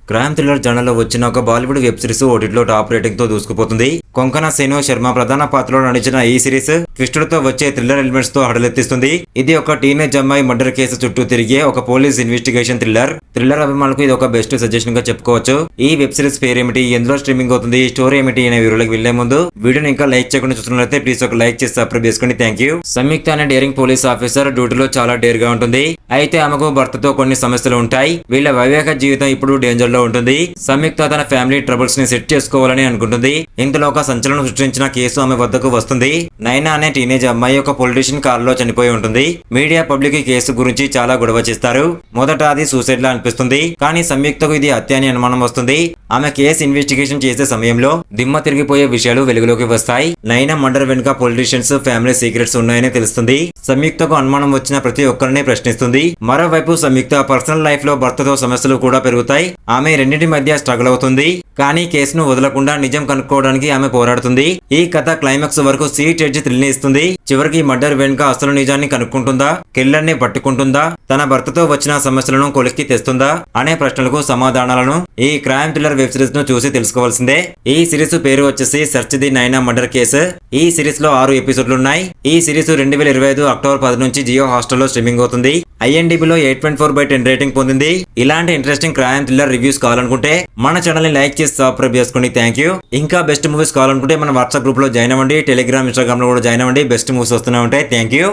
Crime thriller general లో వచ్చిన ఒక బాలీవుడ్ వెబ్ సిరీస్ ఓటీటీలో టాప్ రేటింగ్ తో దూసుకుపోతుంది. కొంకణ సేను శర్మ ప్రధాన పాత్రలో నటించిన ఈ సిరీస్ ట్విస్టులతో వచ్చే థ్రిల్లర్ ఎలిమెంట్స్ తో హడలెత్తిస్తుంది. ఇది ఒక టీనేజ్ అమ్మాయి మర్డర్ కేసు చుట్టూ తిరిగే ఒక పోలీస్ ఇన్వెస్టిగేషన్ థ్రిల్లర్ అభిమానులకు ఇది ఒక బెస్ట్ సజెషన్ గా చెప్పుకోవచ్చు. ఈ వెబ్ సిరీస్ పేరు ఏమిటి, ఎందులో స్ట్రీమింగ్ అవుతుంది, స్టోరీ ఏమిటి అనే వివరాలకు వెళ్లే ముందు వీడియోని ఇంకా లైక్ చేయకుండా చూస్తున్నట్లయితే ప్లీజ్ ఒక లైక్ చేసి సబ్స్క్రైబ్ చేసుకోండి. Thank you. సంయుక్త అనే డేరింగ్ పోలీస్ ఆఫీసర్ డ్యూటీలో చాలా డేర్ గా ఉంటుంది. అయితే ఆమెకు భర్తతో కొన్ని సమస్యలు ఉంటాయి. వీళ్ళ వైవాహిక జీవితం ఇప్పుడు డేంజర్ లో ఉంటుంది. సంయుక్త తన ఫ్యామిలీ ట్రబుల్స్ ని సెట్ చేసుకోవాలని అనుకుంటుంది. ఇందులో ఒక సంచలనం సృష్టించిన కేసు ఆమె వద్దకు వస్తుంది. నైనా అనే టీనేజ్ అమ్మాయి ఒక పొలిటీషియన్ కారులో చనిపోయి ఉంటుంది. మీడియా పబ్లిక్ ఈ కేసు గురించి చాలా గొడవ చేస్తారు. మొదట అది సూసైడ్ లా అనిపిస్తుంది, కానీ సంయుక్తకు ఇది హత్య అని అనుమానం వస్తుంది. ఆమె కేసు ఇన్వెస్టిగేషన్ చేసే సమయంలో దిమ్మ తిరిగిపోయే విషయాలు వెలుగులోకి వస్తాయి. నైనా మర్డర్ వెనుక పొలిటీషియన్స్ ఫ్యామిలీ సీక్రెట్స్ ఉన్నాయని తెలుస్తుంది. సంయుక్తకు అనుమానం వచ్చిన ప్రతి ఒక్కరిని ప్రశ్నిస్తుంది. మరోవైపు సంయుక్త పర్సనల్ లైఫ్ లో భర్తతో సమస్యలు కూడా పెరుగుతాయి. ఆమె రెండింటి మధ్య స్ట్రగుల్ అవుతుంది, కానీ కేసును వదలకుండా నిజం కనుక్కోవడానికి ఆమె పోరాడుతుంది. ఈ కథ క్లైమాక్స్ వరకు సీట్ ఎడ్జ్ థ్రిల్ ఇస్తుంది. చివరికి మర్డర్ వెనుక అసలు నిజాన్ని కనుక్కుంటుందా, కిల్లర్ ని పట్టుకుంటుందా, తన భర్తతో వచ్చిన సమస్యలను కొలిక్కి తెస్తుందా అనే ప్రశ్నలకు సమాధానాలను ఈ క్రైమ్ థ్రిల్లర్ వెబ్ సిరీస్ ను చూసి తెలుసుకోవాల్సిందే. ఈ సిరీస్ పేరు వచ్చేసి సెర్చ్ ది నైనా మర్డర్ కేసు. ఈ సిరీస్ లో 6 ఎపిసోడ్లు ఉన్నాయి. ఈ సిరీస్ 2025 అక్టోబర్ 10 నుంచి జియో హాస్టల్ లో స్ట్రీమింగ్ అవుతుంది. IMDb-లో 8.4/10 రేటింగ్ పొందింది. ఇలాంటి ఇంట్రెస్టింగ్ క్రైమ్ థ్రిల్లర్ రివ్యూస్ కావాలనుకుంటే మన ఛానల్ ని లైక్ చేసి సబ్స్క్రైబ్ చేసుకోండి. Thank you. ఇంకా బెస్ట్ మూవీస్ కావాలనుకుంటే మన వాట్సాప్ గ్రూప్ లో జాయిన్ అవ్వండి. టెలిగ్రామ్, ఇన్స్టాగ్రామ్ లో కూడా జాయిన్ అవ్వండి. బెస్ట్ మూవీస్ వస్తూనే ఉంటాయి. Thank you.